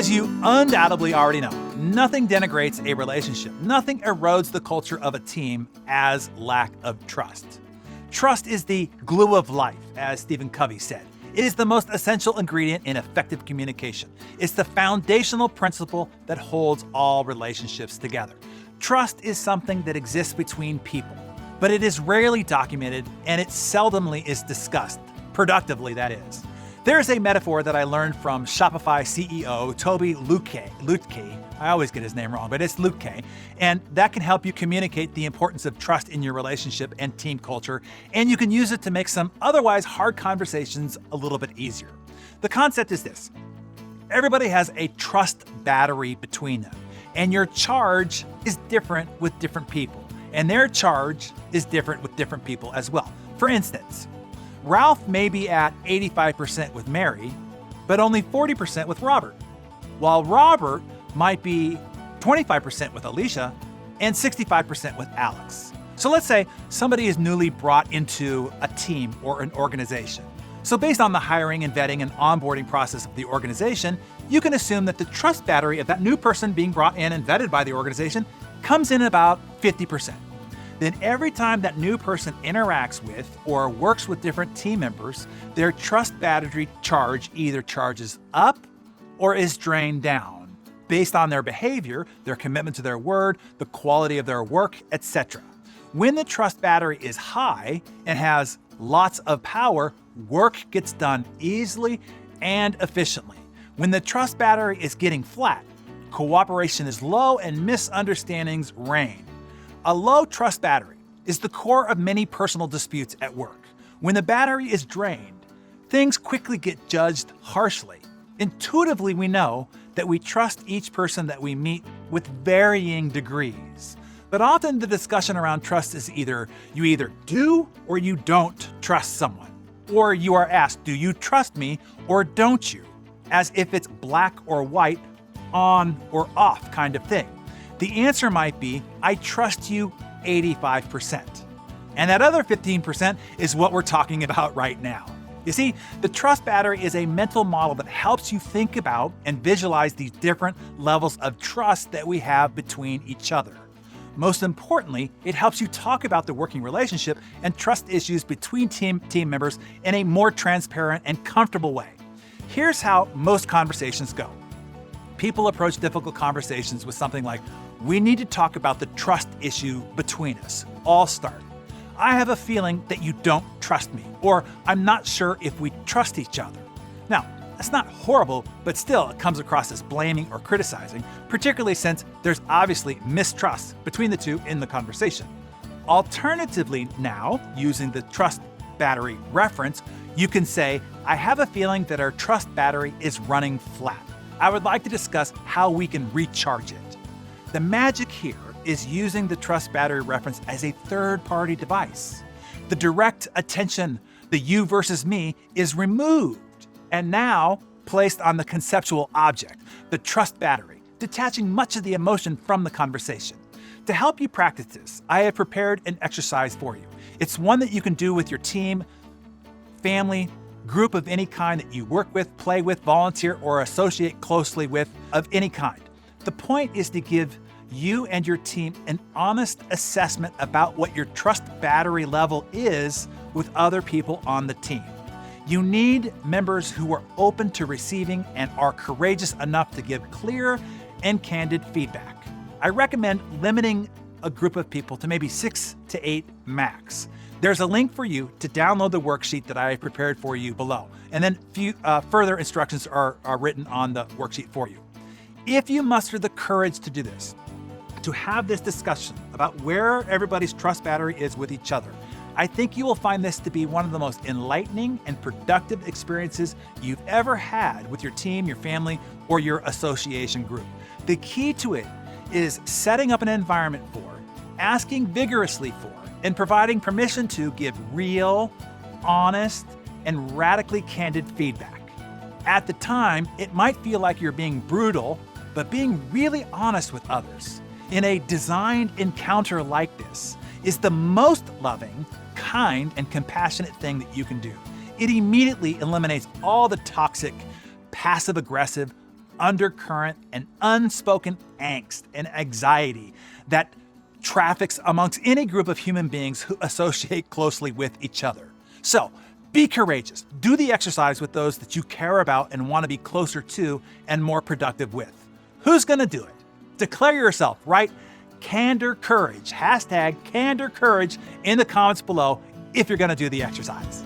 As you undoubtedly already know, nothing denigrates a relationship, nothing erodes the culture of a team as lack of trust. Trust is the glue of life, as Stephen Covey said. It is the most essential ingredient in effective communication. It's the foundational principle that holds all relationships together. Trust is something that exists between people, but it is rarely documented and it seldomly is discussed, productively that is. There is a metaphor that I learned from Shopify CEO Toby Lutke. I always get his name wrong, but it's Lutke. And that can help you communicate the importance of trust in your relationship and team culture. And you can use it to make some otherwise hard conversations a little bit easier. The concept is this. Everybody has a trust battery between them. And your charge is different with different people. And their charge is different with different people as well. For instance, Ralph may be at 85% with Mary, but only 40% with Robert, while Robert might be 25% with Alicia and 65% with Alex. So let's say somebody is newly brought into a team or an organization. So based on the hiring and vetting and onboarding process of the organization, you can assume that the trust battery of that new person being brought in and vetted by the organization comes in about 50%. Then every time that new person interacts with or works with different team members, their trust battery charge either charges up or is drained down based on their behavior, their commitment to their word, the quality of their work, etc. When the trust battery is high and has lots of power, work gets done easily and efficiently. When the trust battery is getting flat, cooperation is low and misunderstandings reign. A low trust battery is the core of many personal disputes at work. When the battery is drained, things quickly get judged harshly. Intuitively, we know that we trust each person that we meet with varying degrees. But often the discussion around trust is you either do or you don't trust someone. Or you are asked, do you trust me or don't you? As if it's black or white, on or off kind of thing. The answer might be, I trust you 85%. And that other 15% is what we're talking about right now. You see, the trust battery is a mental model that helps you think about and visualize these different levels of trust that we have between each other. Most importantly, it helps you talk about the working relationship and trust issues between team members in a more transparent and comfortable way. Here's how most conversations go. People approach difficult conversations with something like, we need to talk about the trust issue between us. All start. I have a feeling that you don't trust me, or I'm not sure if we trust each other. Now, that's not horrible, but still it comes across as blaming or criticizing, particularly since there's obviously mistrust between the two in the conversation. Alternatively now, using the trust battery reference, you can say, I have a feeling that our trust battery is running flat. I would like to discuss how we can recharge it. The magic here is using the trust battery reference as a third-party device. The direct attention, the you versus me, is removed and now placed on the conceptual object, the trust battery, detaching much of the emotion from the conversation. To help you practice this, I have prepared an exercise for you. It's one that you can do with your team, family, group of any kind that you work with, play with, volunteer, or associate closely with of any kind. The point is to give you and your team an honest assessment about what your trust battery level is with other people on the team. You need members who are open to receiving and are courageous enough to give clear and candid feedback. I recommend limiting a group of people to maybe 6 to 8 max. There's a link for you to download the worksheet that I have prepared for you below, and then further instructions are written on the worksheet for you. If you muster the courage to do this, to have this discussion about where everybody's trust battery is with each other, I think you will find this to be one of the most enlightening and productive experiences you've ever had with your team, your family, or your association group. The key to it is setting up an environment for, asking vigorously for, and providing permission to give real, honest, and radically candid feedback. At the time, it might feel like you're being brutal, but being really honest with others in a designed encounter like this is the most loving, kind, and compassionate thing that you can do. It immediately eliminates all the toxic, passive-aggressive, undercurrent and unspoken angst and anxiety that traffics amongst any group of human beings who associate closely with each other. So, be courageous. Do the exercise with those that you care about and want to be closer to and more productive with. Who's going to do it? Declare yourself, write Candor Courage, hashtag Candor Courage in the comments below if you're going to do the exercise.